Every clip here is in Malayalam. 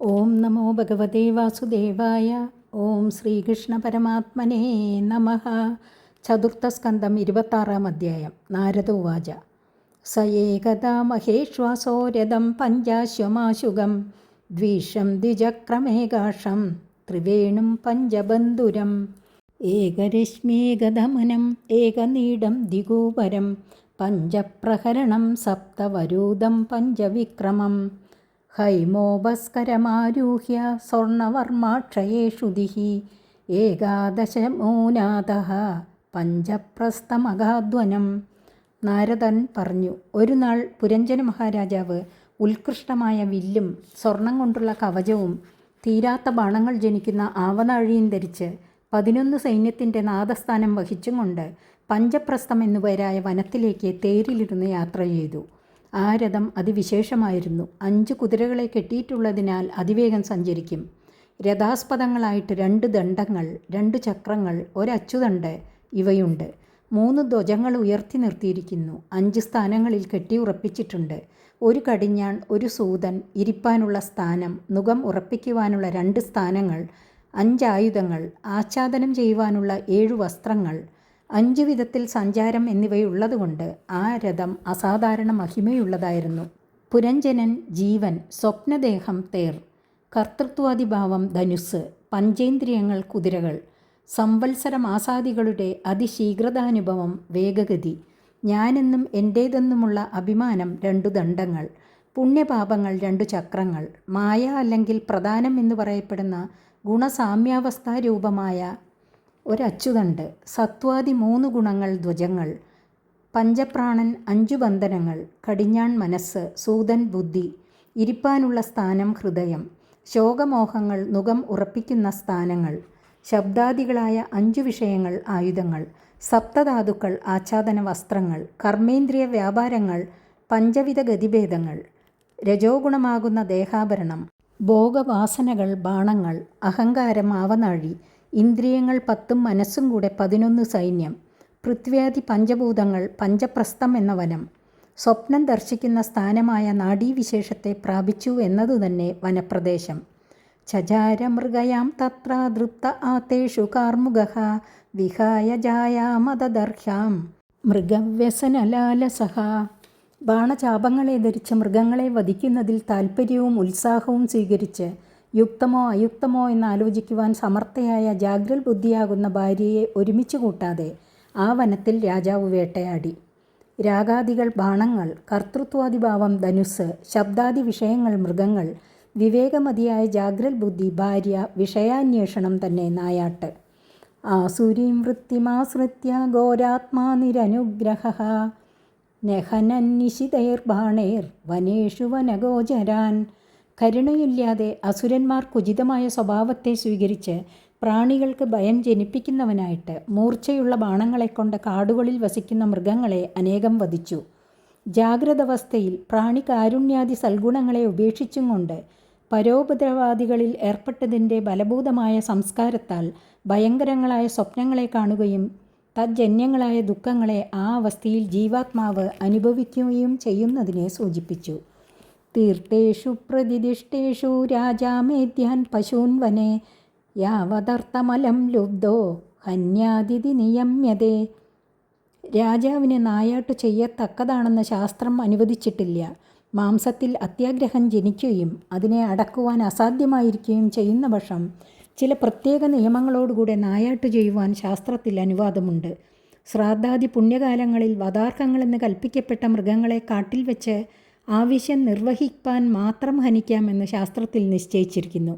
ഓം നമോ ഭഗവതേ വാസുദേവായ. ഓം ശ്രീകൃഷ്ണ പരമാത്മനേ നമഃ. ചതുർത്ഥസ്കന്ധം 26-ാം അധ്യായം. നാരദ ഉവാച. സ ഏകദാ മഹേശ്വാസോ രഥം പഞ്ചാശ്വമാശുഗം ദ്വിഷം ദ്വിചക്രമേകാക്ഷം ത്രിവേണും പഞ്ചബന്ധുരം ഏകരശ്മ്യേകദമനം ഏകനീടം ദിഗൂപരം പഞ്ചപ്രഹരണം സപ്തവരൂദം പഞ്ചവിക്രമം ഹൈമോപസ്കരമാരൂഹ്യ സ്വർണവർമാക്ഷയേഷു ദിഹി ഏകാദശമൂനാഥഃ പഞ്ചപ്രസ്ഥമഗാധ്വനം. നാരദൻ പറഞ്ഞു, ഒരു നാൾ പുരഞ്ജന മഹാരാജാവ് ഉത്കൃഷ്ടമായ വില്ലും സ്വർണം കൊണ്ടുള്ള കവചവും തീരാത്ത ബാണങ്ങൾ ജനിക്കുന്ന ആവനാഴിയും ധരിച്ച് 11 സൈന്യത്തിൻ്റെ നാദസ്ഥാനം വഹിച്ചും കൊണ്ട് പഞ്ചപ്രസ്ഥം എന്നുപേരായ വനത്തിലേക്ക് തേരിലിരുന്ന് യാത്ര ചെയ്തു. ആ രഥം അതിവിശേഷമായിരുന്നു. 5 കുതിരകളെ കെട്ടിയിട്ടുള്ളതിനാൽ അതിവേഗം സഞ്ചരിക്കും. രഥാസ്പദങ്ങളായിട്ട് 2 ദണ്ഡങ്ങൾ, 2 ചക്രങ്ങൾ, ഒരച്ചുതണ്ട് ഇവയുണ്ട്. 3 ധ്വജങ്ങൾ ഉയർത്തി നിർത്തിയിരിക്കുന്നു. 5 സ്ഥാനങ്ങളിൽ കെട്ടിയുറപ്പിച്ചിട്ടുണ്ട്. ഒരു കടിഞ്ഞാൺ, ഒരു സൂതൻ, ഇരിപ്പാനുള്ള സ്ഥാനം, നുകം ഉറപ്പിക്കുവാനുള്ള 2 സ്ഥാനങ്ങൾ, 5 ആയുധങ്ങൾ, ആച്ഛാദനം ചെയ്യുവാനുള്ള 7 വസ്ത്രങ്ങൾ, 5 വിധത്തിൽ സഞ്ചാരം എന്നിവയുള്ളതുകൊണ്ട് ആ രഥം അസാധാരണ മഹിമയുള്ളതായിരുന്നു. പുരഞ്ജനൻ ജീവൻ, സ്വപ്നദേഹം തേർ, കർത്തൃത്വാദിഭാവം ധനുസ്, പഞ്ചേന്ദ്രിയങ്ങൾ കുതിരകൾ, സംവത്സരമാസാദികളുടെ അതിശീഘ്രതാനുഭവം വേഗഗതി, ഞാനെന്നും എൻ്റേതെന്നുമുള്ള അഭിമാനം 2 ദണ്ഡങ്ങൾ, പുണ്യപാപങ്ങൾ 2 ചക്രങ്ങൾ, മായ അല്ലെങ്കിൽ പ്രധാനം എന്ന് പറയപ്പെടുന്ന ഗുണസാമ്യാവസ്ഥാരൂപമായ ഒരച്ചുതണ്ട്, സത്വാദി 3 ഗുണങ്ങൾ ധ്വജങ്ങൾ, പഞ്ചപ്രാണൻ 5 ബന്ധനങ്ങൾ, കടിഞ്ഞാൺ മനസ്സ്, സൂതൻ ബുദ്ധി, ഇരിപ്പാനുള്ള സ്ഥാനം ഹൃദയം, ശോകമോഹങ്ങൾ നുകം ഉറപ്പിക്കുന്ന സ്ഥാനങ്ങൾ, ശബ്ദാദികളായ 5 വിഷയങ്ങൾ ആയുധങ്ങൾ, സപ്തധാതുക്കൾ ആച്ഛാദന വസ്ത്രങ്ങൾ, കർമ്മേന്ദ്രിയ വ്യാപാരങ്ങൾ, പഞ്ചവിധ ഗതിഭേദങ്ങൾ, രജോഗുണമാകുന്ന ദേഹാഭരണം, ഭോഗവാസനകൾ ബാണങ്ങൾ, അഹങ്കാരം ആവനാഴി, ഇന്ദ്രിയങ്ങൾ 10 മനസ്സും കൂടെ 11 സൈന്യം, പൃഥ്വ്യാദി പഞ്ചഭൂതങ്ങൾ, പഞ്ചപ്രസ്ഥം എന്ന വനം, സ്വപ്നം ദർശിക്കുന്ന സ്ഥാനമായ നാഡീവിശേഷത്തെ പ്രാപിച്ചു എന്നതുതന്നെ വനപ്രദേശം. ചചാരമൃഗയാം തത്ര ദൃപ്ത ആതേഷു കാർമുകഃ വിഹായ ജായാമദർഹ്യാം മൃഗവ്യസനലാലസഃ. ബാണചാപങ്ങളെ ധരിച്ച് മൃഗങ്ങളെ വധിക്കുന്നതിൽ താൽപ്പര്യവും ഉത്സാഹവും സ്വീകരിച്ച് യുക്തമോ അയുക്തമോ എന്നാലോചിക്കുവാൻ സമർത്ഥയായ ജാഗ്രൽ ബുദ്ധിയാകുന്ന ഭാര്യയെ ഒരുമിച്ച് കൂട്ടാതെ ആ വനത്തിൽ രാജാവ് വേട്ടയാടി. രാഗാദികൾ ബാണങ്ങൾ, കർത്തൃത്വാദിഭാവം ധനുസ്, ശബ്ദാദി വിഷയങ്ങൾ മൃഗങ്ങൾ, വിവേകമതിയായ ജാഗ്രൽ ബുദ്ധി ഭാര്യ, വിഷയാന്വേഷണം തന്നെ നായാട്ട്. ആസുരീം വൃത്തിമാശ്രിത്യ ഘോരാത്മാ നിരനുഗ്രഹഃ നെഹനന്നിശിതൈർബാണൈർ വനേഷു വനഗോചരാൻ. കരുണയില്ലാതെ അസുരന്മാർക്കുചിതമായ സ്വഭാവത്തെ സ്വീകരിച്ച് പ്രാണികൾക്ക് ഭയം ജനിപ്പിക്കുന്നവനായിട്ട് മൂർച്ചയുള്ള ബാണങ്ങളെക്കൊണ്ട് കാടുകളിൽ വസിക്കുന്ന മൃഗങ്ങളെ അനേകം വധിച്ചു. ജാഗ്രതവസ്ഥയിൽ പ്രാണി കാരുണ്യാദി സൽഗുണങ്ങളെ ഉപേക്ഷിച്ചും കൊണ്ട് പരോപദ്രവാദികളിൽ ഏർപ്പെട്ടതിൻ്റെ ബലഭൂതമായ സംസ്കാരത്താൽ ഭയങ്കരങ്ങളായ സ്വപ്നങ്ങളെ കാണുകയും തജ്ജന്യങ്ങളായ ദുഃഖങ്ങളെ ആ അവസ്ഥയിൽ ജീവാത്മാവ് അനുഭവിക്കുകയും ചെയ്യുന്നതിനെ സൂചിപ്പിച്ചു. തീർത്ഥേഷു പ്രതിദിഷ്ടേഷു രാജാമേദ്യാൻ പശൂൻ വനെ യാവതർത്ഥമലം ലുബ്ധോ ഹന്യാതിഥി നിയമ്യതേ. രാജാവിന് നായാട്ടു ചെയ്യത്തക്കതാണെന്ന് ശാസ്ത്രം അനുവദിച്ചിട്ടില്ല. മാംസത്തിൽ അത്യാഗ്രഹം ജനിക്കുകയും അതിനെ അടക്കുവാൻ അസാധ്യമായിരിക്കുകയും ചെയ്യുന്ന പക്ഷം ചില പ്രത്യേക നിയമങ്ങളോടുകൂടെ നായാട്ടു ചെയ്യുവാൻ ശാസ്ത്രത്തിൽ അനുവാദമുണ്ട്. ശ്രാദ്ധാദി പുണ്യകാലങ്ങളിൽ വധാർഹങ്ങളെന്ന് കൽപ്പിക്കപ്പെട്ട മൃഗങ്ങളെ കാട്ടിൽ വെച്ച് ആവശ്യം നിർവഹിക്കാൻ മാത്രം ഹനിക്കാമെന്ന് ശാസ്ത്രത്തിൽ നിശ്ചയിച്ചിരിക്കുന്നു.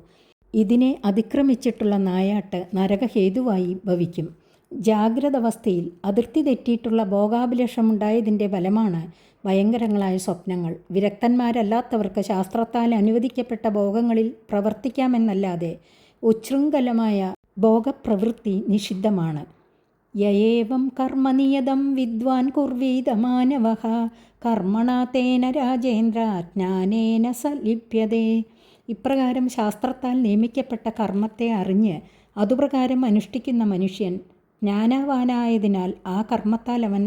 ഇതിനെ അതിക്രമിച്ചിട്ടുള്ള നായാട്ട് നരകഹേതുവായി ഭവിക്കും. ജാഗ്രതവസ്ഥയിൽ അതിർത്തി തെറ്റിയിട്ടുള്ള ഭോഗാഭിലാഷമുണ്ടായതിൻ്റെ ഫലമാണ് ഭയങ്കരങ്ങളായ സ്വപ്നങ്ങൾ. വിരക്തന്മാരല്ലാത്തവർക്ക് ശാസ്ത്രത്താൽ അനുവദിക്കപ്പെട്ട ഭോഗങ്ങളിൽ പ്രവർത്തിക്കാമെന്നല്ലാതെ ഉച്ഛൃംഖലമായ ഭോഗപ്രവൃത്തി നിഷിദ്ധമാണ്. യേവം കർമ്മനിയതം വിദ്വാൻ കുർവീത മാനവഃ കർമ്മണ തേന രാജേന്ദ്ര ജ്ഞാനേന സ ലിപ്യതേ. ഇപ്രകാരം ശാസ്ത്രത്താൽ നിയമിക്കപ്പെട്ട കർമ്മത്തെ അറിഞ്ഞ് അതുപ്രകാരം അനുഷ്ഠിക്കുന്ന മനുഷ്യൻ ജ്ഞാനവാനായതിനാൽ ആ കർമ്മത്താൽ അവൻ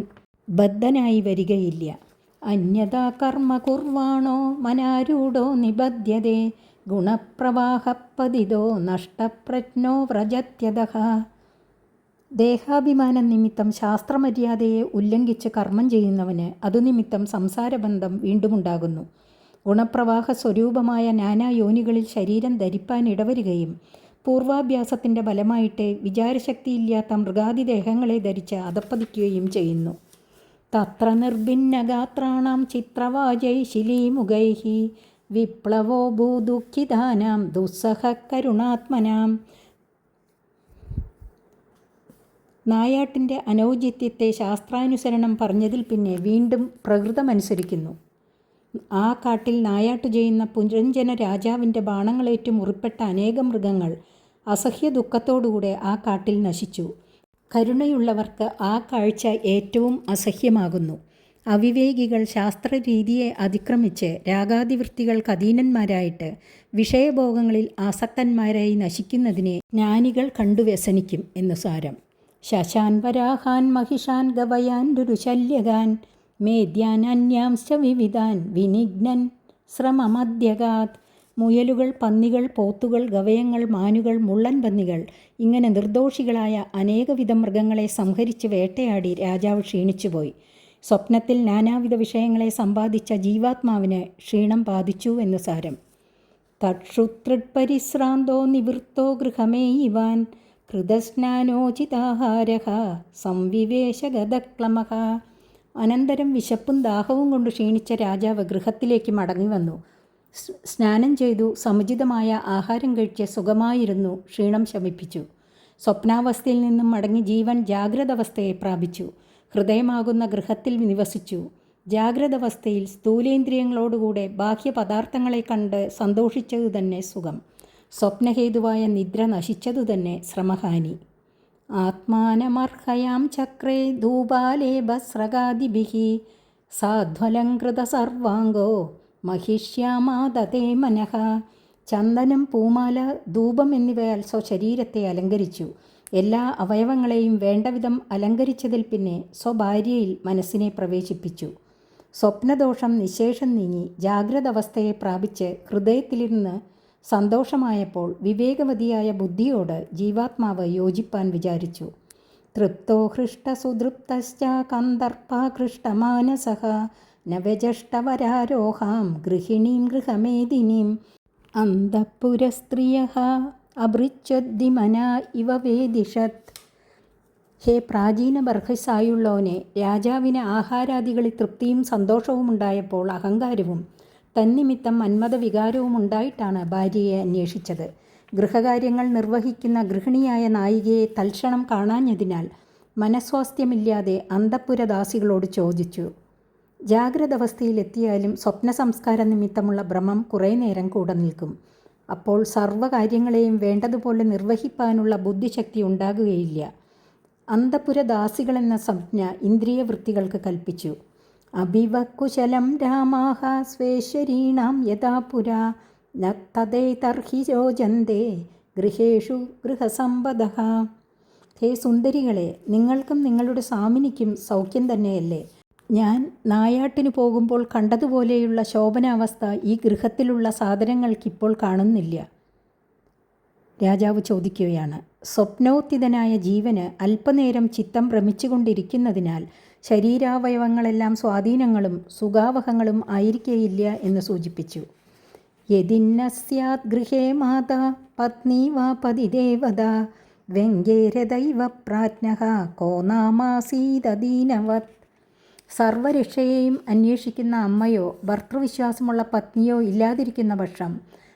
ബദ്ധനായി വരികയില്ല. അന്യഥാ കർമ്മ കുർവാണോ മനാരൂഢോ നിബധ്യതേ ഗുണപ്രവാഹപ്പതിതോ നഷ്ടപ്രജ്ഞോ വ്രജത്യതഃ. ദേഹാഭിമാന നിമിത്തം ശാസ്ത്രമര്യാദയെ ഉല്ലംഘിച്ച് കർമ്മം ചെയ്യുന്നവന് അതുനിമിത്തം സംസാരബന്ധം വീണ്ടുമുണ്ടാകുന്നു. ഗുണപ്രവാഹ സ്വരൂപമായ നാനായോനികളിൽ ശരീരം ധരിപ്പാൻ ഇടവരികയും പൂർവാഭ്യാസത്തിൻ്റെ ഫലമായിട്ട് വിചാരശക്തിയില്ലാത്ത മൃഗാദിദേഹങ്ങളെ ധരിച്ച് അധപ്പതിക്കുകയും ചെയ്യുന്നു. തത്ര നിർഭിന്നഗാത്രാണാം ചിത്രവാജൈ ശിലീമുഖൈഃ വിപ്ലവോ ഭൂദുഃഖിതാനാം ദുസ്സഹ കരുണാത്മനാം. നായാട്ടിൻ്റെ അനൗചിത്യത്തെ ശാസ്ത്രാനുസരണം പറഞ്ഞതിൽ പിന്നെ വീണ്ടും പ്രകൃതമനുസരിക്കുന്നു. ആ കാട്ടിൽ നായാട്ടു ചെയ്യുന്ന പുരഞ്ജന രാജാവിൻ്റെ ബാണങ്ങളേറ്റു മുറിപ്പെട്ട അനേകം മൃഗങ്ങൾ അസഹ്യ ദുഃഖത്തോടുകൂടെ ആ കാട്ടിൽ നശിച്ചു. കരുണയുള്ളവർക്ക് ആ കാഴ്ച ഏറ്റവും അസഹ്യമാകുന്നു. അവിവേകികൾ ശാസ്ത്രരീതിയെ അതിക്രമിച്ച് രാഗാദിവൃത്തികൾക്ക് അധീനന്മാരായിട്ട് വിഷയഭോഗങ്ങളിൽ ആസക്തന്മാരായി നശിക്കുന്നതിനെ ജ്ഞാനികൾ കണ്ടു വ്യസനിക്കും എന്നു സാരം. ശശാൻ വരാഹാൻ മഹിഷാൻ ഗവയാൻ രുരുശല്യകാൻ മേദ്യാൻ അന്യാംശ വിവിധാൻ വിനിഘ്നൻ ശ്രമമധ്യഗാത്. മുയലുകൾ, പന്നികൾ, പോത്തുകൾ, ഗവയങ്ങൾ, മാനുകൾ, മുള്ളൻ പന്നികൾ ഇങ്ങനെ നിർദോഷികളായ അനേകവിധ മൃഗങ്ങളെ സംഹരിച്ച് വേട്ടയാടി രാജാവ് ക്ഷീണിച്ചുപോയി. സ്വപ്നത്തിൽ നാനാവിധ വിഷയങ്ങളെ സമ്പാദിച്ച ജീവാത്മാവിന് ക്ഷീണം ബാധിച്ചു എന്ന് സാരം. തക്ഷുതൃപരിശ്രാന്തോ നിവൃത്തോ ഗൃഹമേയിവാൻ കൃതസ്നാനോചിതാഹാരഃ സംവിവേശഗതക്ലമഃ. അനന്തരം വിശപ്പും ദാഹവും കൊണ്ട് ക്ഷീണിച്ച രാജാവ് ഗൃഹത്തിലേക്ക് മടങ്ങി വന്നു. സ്നാനം ചെയ്തു സമുചിതമായ ആഹാരം കഴിച്ച് സുഖമായിരുന്നു ക്ഷീണം ശമിപ്പിച്ചു. സ്വപ്നാവസ്ഥയിൽ നിന്നും മടങ്ങി ജീവൻ ജാഗ്രത അവസ്ഥയെ പ്രാപിച്ചു. ഹൃദയമാകുന്ന ഗൃഹത്തിൽ നിവസിച്ചു. ജാഗ്രതാവസ്ഥയിൽ സ്ഥൂലേന്ദ്രിയങ്ങളോടുകൂടെ ബാഹ്യപദാർത്ഥങ്ങളെ കണ്ട് സന്തോഷിച്ചതു തന്നെ സുഖം. സ്വപ്നഹേതുവായ നിദ്ര നശിച്ചതു തന്നെ ശ്രമഹാനി. ആത്മാനമർഹയാം ചക്രേ ധൂപാലേഭസ്രകാദിഭിഃ സാധ്വലംകൃത സർവാംഗോ മഹിഷ്യാമാദതേ മനഃ. ചന്ദനം, പൂമാല, ധൂപം എന്നിവയാൽ സ്വശരീരത്തെ അലങ്കരിച്ചു. എല്ലാ അവയവങ്ങളെയും വേണ്ടവിധം അലങ്കരിച്ചതിൽ പിന്നെ സ്വഭാര്യയിൽ മനസ്സിനെ പ്രവേശിപ്പിച്ചു. സ്വപ്നദോഷം നിശേഷം നീങ്ങി ജാഗ്രത അവസ്ഥയെ പ്രാപിച്ച് ഹൃദയത്തിലിരുന്ന് സന്തോഷമായപ്പോൾ വിവേകവതിയായ ബുദ്ധിയോട് ജീവാത്മാവ് യോജിപ്പാൻ വിചാരിച്ചു. തൃപ്തോ ഹൃഷ്ടസുതൃപ്തശ്ച കന്ദർപ്പാകൃഷ്ടമാനസഃ നവജഷ്ടവരാരോഹാം ഗൃഹിണീം ഗൃഹമേദിനീം അന്തഃപുരസ്ത്രിയഃ അഭൃച്ഛദ്ദിമനാ ഇവ വേദിഷത്. ഹേ പ്രാചീന ബർഹസായുള്ളവനെ, രാജാവിന് ആഹാരാദികളിൽ തൃപ്തിയും സന്തോഷവും ഉണ്ടായപ്പോൾ അഹങ്കാരവും തന്നിമിത്തം മന്മഥവികാരവും ഉണ്ടായിട്ടാണ് ഭാര്യയെ അന്വേഷിച്ചത്. ഗൃഹകാര്യങ്ങൾ നിർവഹിക്കുന്ന ഗൃഹിണിയായ നായികയെ തൽക്ഷണം കാണാഞ്ഞതിനാൽ മനസ്വാസ്ഥ്യമില്ലാതെ അന്തഃപുരദാസികളോട് ചോദിച്ചു. ജാഗ്രത അവസ്ഥയിലെത്തിയാലും സ്വപ്ന സംസ്കാര നിമിത്തമുള്ള ഭ്രമം കുറേ നേരം കൂടെ നിൽക്കും. അപ്പോൾ സർവ്വകാര്യങ്ങളെയും വേണ്ടതുപോലെ നിർവഹിപ്പാനുള്ള ബുദ്ധിശക്തി ഉണ്ടാകുകയില്ല. അന്തഃപുരദാസികളെന്ന സംജ്ഞ ഇന്ദ്രിയവൃത്തികൾക്ക് കൽപ്പിച്ചു. അഭിവക്കുശലം രാമാഹ സ്വേശ്വരീണാം യഥാ പുരാ ന തദേതർഹി രോചന്തേ ഗൃഹേഷു ഗൃഹസമ്പദഃ. ഹേ സുന്ദരികളെ, നിങ്ങൾക്കും നിങ്ങളുടെ സ്വാമിനിക്കും സൗഖ്യം തന്നെയല്ലേ? ഞാൻ നായാട്ടിനു പോകുമ്പോൾ കണ്ടതുപോലെയുള്ള ശോഭനാവസ്ഥ ഈ ഗൃഹത്തിലുള്ള സാധനങ്ങൾക്കിപ്പോൾ കാണുന്നില്ല. രാജാവ് ചോദിക്കുകയാണ്. സ്വപ്നോത്തിതനായ ജീവന് അല്പനേരം ചിത്തം ഭ്രമിച്ചുകൊണ്ടിരിക്കുന്നതിനാൽ ശരീരാവയവങ്ങളെല്ലാം സ്വാധീനങ്ങളും സുഖാവഹങ്ങളും ആയിരിക്കുകയില്ല എന്ന് സൂചിപ്പിച്ചു. യദിന്ന സ്യാത് ഗൃഹേ മാതാ പത്നി വാ പതിദേവത വ്യംഗേരദൈവ പ്രാജ്ഞഃ കോ നാമാസീദീനവത്. സർവരക്ഷയെയും അന്വേഷിക്കുന്ന അമ്മയോ ഭർത്തൃവിശ്വാസമുള്ള പത്നിയോ ഇല്ലാതിരിക്കുന്ന പക്ഷം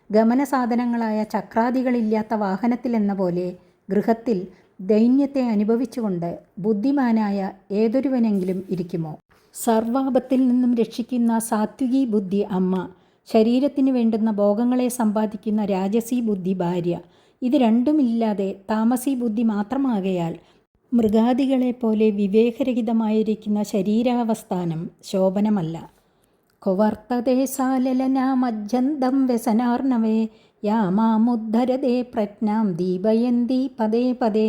ഗമനസാധനങ്ങളായ ചക്രാദികളില്ലാത്ത വാഹനത്തിലെന്ന പോലെ ഗൃഹത്തിൽ ദൈന്യത്തെ അനുഭവിച്ചുകൊണ്ട് ബുദ്ധിമാനായ ഏതൊരുവനെങ്കിലും ഇരിക്കുമോ? സർവാപത്തിൽ നിന്നും രക്ഷിക്കുന്ന സാത്വികി ബുദ്ധി അമ്മ, ശരീരത്തിന് വേണ്ടുന്ന ഭോഗങ്ങളെ സമ്പാദിക്കുന്ന രാജസി ബുദ്ധി ഭാര്യ. ഇത് രണ്ടുമില്ലാതെ താമസി ബുദ്ധി മാത്രമാകയാൽ മൃഗാദികളെപ്പോലെ വിവേകരഹിതമായിരിക്കുന്ന ശരീരാവസ്ഥാനം ശോഭനമല്ല. കൊവർത്തതേ സാലലനാമജ്ജന്തം വ്യസനാർണവേ യാമാമുദ്ധരതേ പ്രജ്ഞാം ദീപയന്തി പദേ പദേ.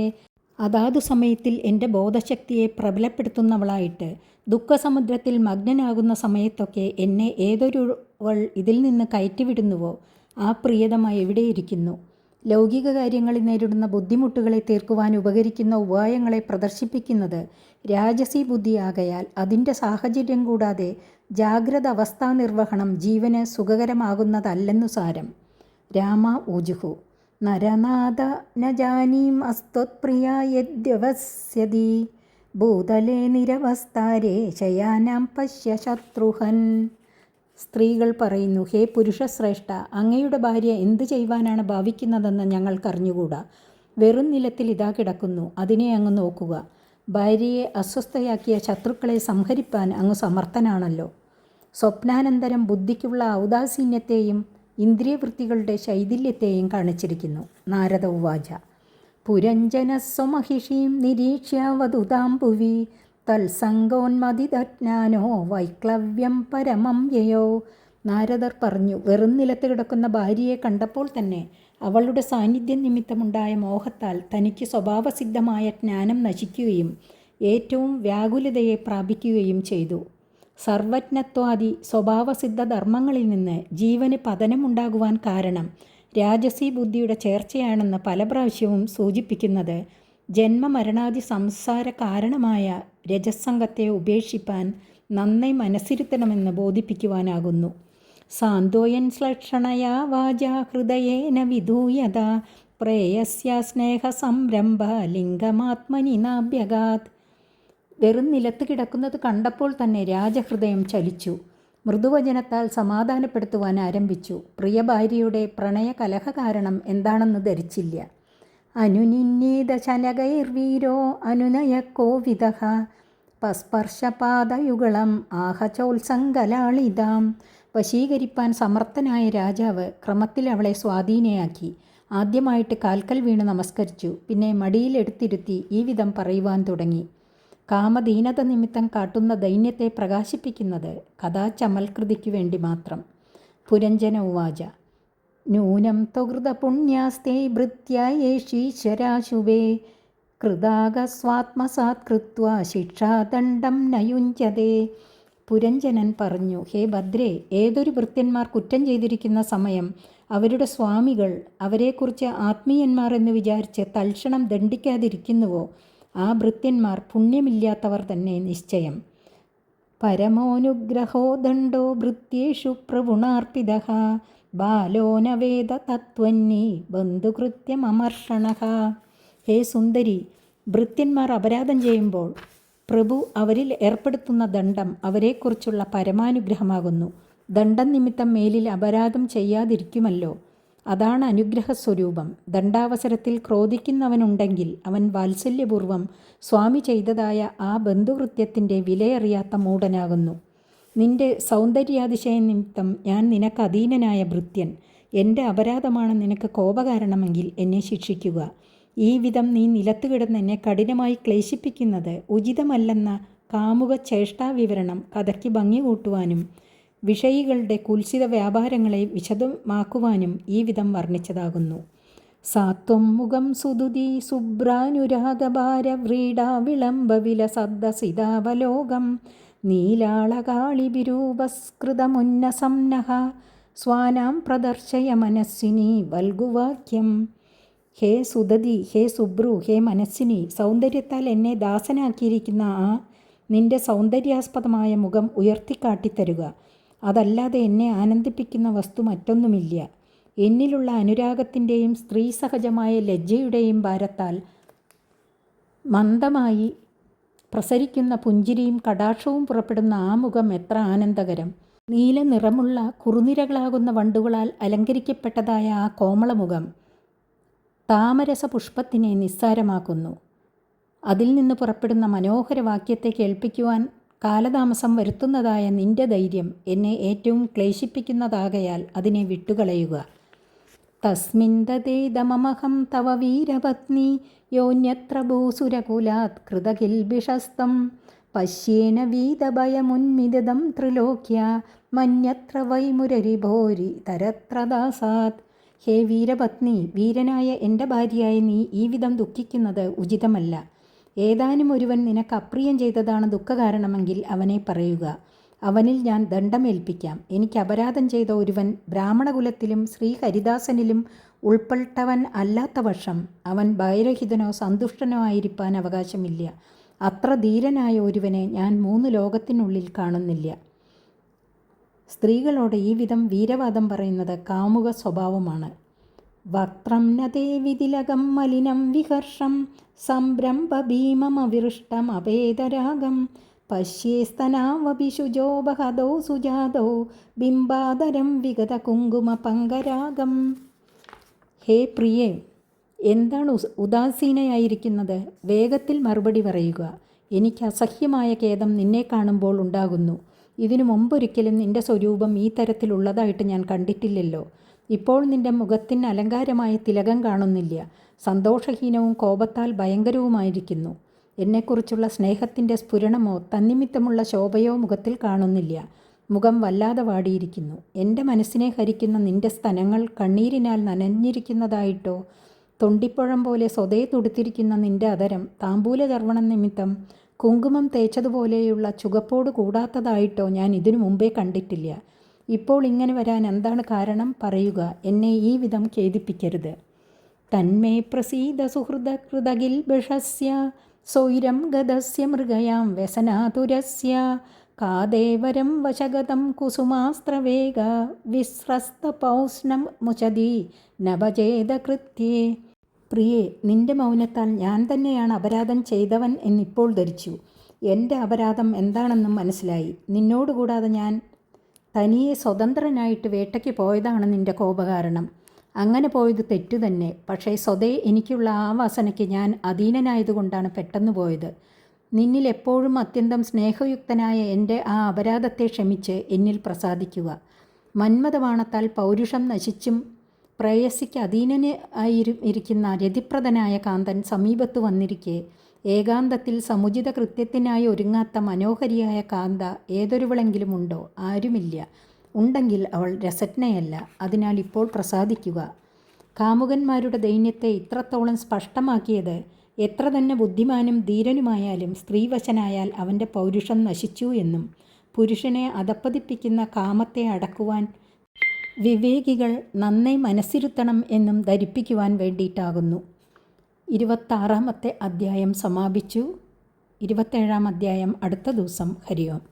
അതാതു സമയത്തിൽ എൻ്റെ ബോധശക്തിയെ പ്രബലപ്പെടുത്തുന്നവളായിട്ട് ദുഃഖസമുദ്രത്തിൽ മഗ്നനാകുന്ന സമയത്തൊക്കെ എന്നെ ഏതൊരുവൾ ഇതിൽ നിന്ന് കയറ്റിവിടുന്നുവോ ആ പ്രിയതമ എവിടെയിരിക്കുന്നു? ലൗകിക കാര്യങ്ങളിൽ നേരിടുന്ന ബുദ്ധിമുട്ടുകളെ തീർക്കുവാൻ ഉപകരിക്കുന്ന ഉപായങ്ങളെ പ്രദർശിപ്പിക്കുന്നത് രാജസി ബുദ്ധിയാകയാൽ അതിൻ്റെ സാഹചര്യം കൂടാതെ ജാഗ്രത അവസ്ഥാ നിർവഹണം ജീവന് സുഖകരമാകുന്നതല്ലെന്നു സാരം. രാമ ഊജുഹു നരനാഥ ന ജാനീം അസ്ത്വത്പ്രിയ യദ്യവസ്യതി ഭൂതലേ നിരവസ്താരേ ശയാനാം പശ്യ ശത്രുഹൻ. സ്ത്രീകൾ പറയുന്നു, ഹേ പുരുഷശ്രേഷ്ഠ, അങ്ങയുടെ ഭാര്യ എന്തു ചെയ്യുവാനാണ് ഭാവിക്കുന്നതെന്ന് ഞങ്ങൾക്കറിഞ്ഞുകൂടാ. വെറും നിലത്തിൽ ഇതാ കിടക്കുന്നു, അതിനെ അങ്ങ് നോക്കുക. ഭാര്യയെ അസ്വസ്ഥയാക്കിയ ശത്രുക്കളെ സംഹരിപ്പാൻ അങ്ങ് സമർത്ഥനാണല്ലോ. സ്വപ്നാനന്തരം ബുദ്ധിക്കുള്ള ഔദാസീന്യത്തെയും ഇന്ദ്രിയവൃത്തികളുടെ ശൈഥില്യത്തെയും കാണിച്ചിരിക്കുന്നു. നാരദ ഉവാച പുരഞ്ജനസ്വമഹിഷീം നിരീക്ഷ്യ വധുതാം ഭുവി തത്സംഗോന്മതിതജ്ഞാനോ വൈക്ലവ്യം പരമം യയോ. നാരദർ പറഞ്ഞു, വെറും നിലത്ത് കിടക്കുന്ന ഭാര്യയെ കണ്ടപ്പോൾ തന്നെ അവളുടെ സാന്നിധ്യം നിമിത്തമുണ്ടായ മോഹത്താൽ തനിക്ക് സ്വഭാവസിദ്ധമായ ജ്ഞാനം നശിക്കുകയും ഏറ്റവും വ്യാകുലതയെ പ്രാപിക്കുകയും ചെയ്തു. സർവജ്ഞത്വാദി സ്വഭാവസിദ്ധ ധർമ്മങ്ങളിൽ നിന്ന് ജീവന് പതനമുണ്ടാകുവാൻ കാരണം രാജസി ബുദ്ധിയുടെ ചേർച്ചയാണെന്ന് പല പ്രാവശ്യവും സൂചിപ്പിക്കുന്നത് ജന്മമരണാദി സംസാര കാരണമായ രജസ്സംഗത്തെ ഉപേക്ഷിപ്പാൻ നന്നായി മനസ്സിരുത്തണമെന്ന് ബോധിപ്പിക്കുവാനാകുന്നു. സാന്ത്വയൻ ശ്ലക്ഷണയാ വാച ഹൃദയേന വിധൂയത പ്രേയസ്യ സ്നേഹ സംരംഭ ലിംഗമാത്മനി നാഭ്യഗാത്. വെറും നിലത്ത് കിടക്കുന്നത് കണ്ടപ്പോൾ തന്നെ രാജഹൃദയം ചലിച്ചു. മൃദുവചനത്താൽ സമാധാനപ്പെടുത്തുവാൻ ആരംഭിച്ചു. പ്രിയ ഭാര്യയുടെ പ്രണയ കലഹ കാരണം എന്താണെന്ന് ധരിച്ചില്ല. അനുനിന്നേത ശനകൈർവീരോ അനുനയക്കോവിദഃ പസ്പർശപാദയുഗളം ആഹചോത്സംഗലാളിതാം. വശീകരിപ്പാൻ സമർത്ഥനായ രാജാവ് ക്രമത്തിൽ അവളെ സ്വാധീനയാക്കി. ആദ്യമായിട്ട് കാൽക്കൽ വീണ് നമസ്കരിച്ചു. പിന്നെ മടിയിലെടുത്തിരുത്തി ഈ വിധം പറയുവാൻ തുടങ്ങി. കാമദീനത നിമിത്തം കാട്ടുന്ന ദൈന്യത്തെ പ്രകാശിപ്പിക്കുന്നത് കഥാചമൽകൃതിക്കു വേണ്ടി മാത്രം. പുരഞ്ജന ഉവാച നൂനം ത്വകൃതപുണ്യാസ്തേ ഭൃത്യേഷീശ്വരാശുഭേ കൃതാകസ്വാത്മസാത് കൃത്വാ ശിക്ഷാദണ്ഡം നയുഞ്ജതേ. പുരഞ്ജനൻ പറഞ്ഞു, ഹേ ഭദ്രേ, ഏതൊരു ഭൃത്യന്മാർ കുറ്റം ചെയ്തിരിക്കുന്ന സമയം അവരുടെ സ്വാമികൾ അവരെക്കുറിച്ച് ആത്മീയന്മാർ എന്ന് വിചാരിച്ച് തൽക്ഷണം ദണ്ഡിക്കാതിരിക്കുന്നുവോ ആ ഭൃത്യന്മാർ പുണ്യമില്ലാത്തവർ തന്നെ നിശ്ചയം. പരമോനുഗ്രഹോ ദണ്ഡോ ഭൃത്യേഷു പ്രവുണാർപ്പിതഃ ബാലോനവേദ തത്വന്നി ബന്ധുകൃത്യമമർഷണഃ. ഹേ സുന്ദരി, ഭൃത്യന്മാർ അപരാധം ചെയ്യുമ്പോൾ പ്രഭു അവരിൽ ഏർപ്പെടുത്തുന്ന ദണ്ഡം അവരെക്കുറിച്ചുള്ള പരമാനുഗ്രഹമാകുന്നു. ദണ്ഡം നിമിത്തം മേലിൽ അപരാധം ചെയ്യാതിരിക്കുമല്ലോ, അതാണ് അനുഗ്രഹസ്വരൂപം. ദണ്ഡാവസരത്തിൽ ക്രോധിക്കുന്നവനുണ്ടെങ്കിൽ അവൻ വാത്സല്യപൂർവ്വം സ്വാമി ചെയ്തതായ ആ ബന്ധുകൃത്യത്തിൻ്റെ വിലയറിയാത്ത മൂഢനാകുന്നു. നിന്റെ സൗന്ദര്യാതിശയ നിമിത്തം ഞാൻ നിനക്ക് അധീനനായ ഭൃത്യൻ. എൻ്റെ അപരാധമാണ് നിനക്ക് കോപകാരണമെങ്കിൽ എന്നെ ശിക്ഷിക്കുക. ഈ വിധം നീ നിലത്ത് കിടന്ന് എന്നെ കഠിനമായി ക്ലേശിപ്പിക്കുന്നത് ഉചിതമല്ലെന്ന കാമുക ചേഷ്ടാവിവരണം കഥയ്ക്ക് ഭംഗി കൂട്ടുവാനും വിഷയികളുടെ കുൽസിത വ്യാപാരങ്ങളെ വിശദമാക്കുവാനും ഈ വിധം വർണ്ണിച്ചതാകുന്നു. സാത്വം മുഖം സുദുതി ശുഭ്രാനുരാഗഭാര വ്രീഡാ വിളംബ വിലസദ്ദസിതാവലോകം നീലാളകാളിഭിരൂപസ്കൃതമുന്നസംനഃ സ്വാനാം പ്രദർശയ മനസ്സിനി വൽഗുവാക്യം. ഹേ സുദതി, ഹേ സുബ്രു, ഹേ മനസ്സിനി, സൗന്ദര്യത്താൽ എന്നെ ദാസനാക്കിയിരിക്കുന്ന ആ നിന്റെ സൗന്ദര്യാസ്പദമായ മുഖം ഉയർത്തിക്കാട്ടിത്തരുക. അതല്ലാതെ എന്നെ ആനന്ദിപ്പിക്കുന്ന വസ്തു മറ്റൊന്നുമില്ല. എന്നിലുള്ള അനുരാഗത്തിൻ്റെയും സ്ത്രീ സഹജമായ ലജ്ജയുടെയും ഭാരത്താൽ മന്ദമായി പ്രസരിക്കുന്ന പുഞ്ചിരിയും കടാക്ഷവും പുറപ്പെടുന്ന ആ മുഖം എത്ര ആനന്ദകരം! നീല നിറമുള്ള കുറുനിരകളാകുന്ന വണ്ടുകളാൽ അലങ്കരിക്കപ്പെട്ടതായ ആ കോമളമുഖം താമരസ പുഷ്പത്തിനെ നിസ്സാരമാക്കുന്നു. അതിൽ നിന്ന് പുറപ്പെടുന്ന മനോഹര വാക്യത്തെ കേൾപ്പിക്കുവാൻ കാലതാമസം വരുത്തുന്നതായ നിന്റെ ധൈര്യം എന്നെ ഏറ്റവും ക്ലേശിപ്പിക്കുന്നതാകയാൽ അതിനെ വിട്ടുകളയുക. തസ്മിന്തതേദമഹം തവ വീരപത്നി യോന്യത്ര ഭൂസുരകുലാത് കൃതകിൽബിഷസ്തം പശ്യേന വീതഭയമുന്മിതം ത്രിലോക്യ മന്യത്ര വൈമുരരിഭോരി തരത്ര ദാസാത്. ഹേ വീരപത്നി, വീരനായ എൻ്റെ ഭാര്യയായ നീ ഈ വിധം ദുഃഖിക്കുന്നത് ഉചിതമല്ല. ഏതാനും ഒരുവൻ നിനക്ക് അപ്രിയം ചെയ്തതാണ് ദുഃഖകാരണമെങ്കിൽ അവനെ പറയുക. അവനിൽ ഞാൻ ദണ്ഡമേൽപ്പിക്കാം. എനിക്ക് അപരാധം ചെയ്ത ഒരുവൻ ബ്രാഹ്മണകുലത്തിലും ശ്രീഹരിദാസനിലും ഉൾപ്പെട്ടവൻ അല്ലാത്ത പക്ഷം അവൻ ഭയരഹിതനോ സന്തുഷ്ടനോ ആയിരിക്കാൻ അവകാശമില്ല. അത്ര ധീരനായ ഒരുവനെ ഞാൻ 3 ലോകത്തിനുള്ളിൽ കാണുന്നില്ല. സ്ത്രീകളോട് ഈ വിധം വീരവാദം പറയുന്നത് കാമുക സ്വഭാവമാണ്. വക്രം നതേ വിതിലകം മലിനം വിഹർഷം സംരംഭ ഭീമമവിഷ്ടം അപേതരാഗം പശ്യേസ്തനാവഭിഷുജോപഹതോ സുജാതോ ബിംബാദരം വിഗത കുങ്കുമ പങ്കരാഗം. ഹേ പ്രിയേ, എന്താണ് ഉദാസീനയായിരിക്കുന്നത്? വേഗത്തിൽ മറുപടി പറയുക. എനിക്ക് അസഹ്യമായ ഖേദം നിന്നെ കാണുമ്പോൾ ഉണ്ടാകുന്നു. ഇതിനു മുമ്പൊരിക്കലും നിന്റെ സ്വരൂപം ഈ തരത്തിലുള്ളതായിട്ട് ഞാൻ കണ്ടിട്ടില്ലല്ലോ. ഇപ്പോൾ നിന്റെ മുഖത്തിന് അലങ്കാരമായ തിലകം കാണുന്നില്ല. സന്തോഷഹീനവും കോപത്താൽ ഭയങ്കരവുമായിരിക്കുന്നു. എന്നെക്കുറിച്ചുള്ള സ്നേഹത്തിൻ്റെ സ്ഫുരണമോ തന്നിമിത്തമുള്ള ശോഭയോ മുഖത്തിൽ കാണുന്നില്ല. മുഖം വല്ലാതെ വാടിയിരിക്കുന്നു. എൻ്റെ മനസ്സിനെ ഹരിക്കുന്ന നിന്റെ സ്തനങ്ങൾ കണ്ണീരിനാൽ നനഞ്ഞിരിക്കുന്നതായിട്ടോ തൊണ്ടിപ്പഴം പോലെ സ്വതേ തുടുത്തിരിക്കുന്ന നിന്റെ അധരം താമ്പൂലചർവണം നിമിത്തം കുങ്കുമം തേച്ചതുപോലെയുള്ള ചുവപ്പോട് കൂടാത്തതായിട്ടോ ഞാൻ ഇതിനു മുമ്പേ കണ്ടിട്ടില്ല. ഇപ്പോൾ ഇങ്ങനെ വരാൻ എന്താണ് കാരണം? പറയുക. എന്നെ ഈ വിധം ഖേദിപ്പിക്കരുത്. തന്മേ പ്രസീദ സുഹൃദ കൃതഗിൽബഷസ്യ സ്വൈരം ഗതസ്യ മൃഗയാം വ്യസനാതുരസ്യ കാദേവരം വശഗതം കുസുമാസ്ത്രവേഗ വിസ്രസ്തപൗഷ്ണം മുചതി നഭചേദകൃത്യേ. പ്രിയേ, നിന്റെ മൗനത്താൽ ഞാൻ തന്നെയാണ് അപരാധം ചെയ്തവൻ എന്നിപ്പോൾ ധരിച്ചു. എൻ്റെ അപരാധം എന്താണെന്നും മനസ്സിലായി. നിന്നോടുകൂടാതെ ഞാൻ തനിയെ സ്വതന്ത്രനായിട്ട് വേട്ടയ്ക്ക് പോയതാണ് നിന്റെ കോപകാരണം. അങ്ങനെ പോയത് തെറ്റു തന്നെ. പക്ഷേ സ്വതേ എനിക്കുള്ള ആ വാസനയ്ക്ക് ഞാൻ അധീനനായതുകൊണ്ടാണ് പെട്ടെന്ന് പോയത്. നിന്നിൽ എപ്പോഴും അത്യന്തം സ്നേഹയുക്തനായ എൻ്റെ ആ അപരാധത്തെ ക്ഷമിച്ച് എന്നിൽ പ്രസാദിക്കുക. മന്മഥബാണത്താൽ പൗരുഷം നശിച്ചും പ്രേയസിക്ക് അധീനനായിരിക്കുന്ന രതിപ്രദനായ കാന്തൻ സമീപത്ത് വന്നിരിക്കെ ഏകാന്തത്തിൽ സമുചിത കൃത്യത്തിനായി ഒരുങ്ങാത്ത മനോഹരിയായ കാന്ത ഏതൊരുവളെങ്കിലും ഉണ്ടോ? ആരുമില്ല. ഉണ്ടെങ്കിൽ അവൾ രസജ്ഞയല്ല. അതിനാൽ ഇപ്പോൾ പ്രസാദിക്കുക. കാമുകന്മാരുടെ ദൈന്യത്തെ ഇത്രത്തോളം സ്പഷ്ടമാക്കിയത് എത്ര തന്നെ ബുദ്ധിമാനും ധീരനുമായാലും സ്ത്രീവശനായാൽ അവൻ്റെ പൗരുഷം നശിച്ചു എന്നും പുരുഷനെ അധപ്പതിപ്പിക്കുന്ന കാമത്തെ അടക്കുവാൻ വിവേകികൾ നന്നേ മനസ്സിരുത്തണം എന്നും ധരിപ്പിക്കുവാൻ വേണ്ടിയിട്ടാകുന്നു. 26-ാമത്തെ അധ്യായം സമാപിച്ചു. 27-ാം അധ്യായം അടുത്ത ദിവസം. ഹരി ഓം.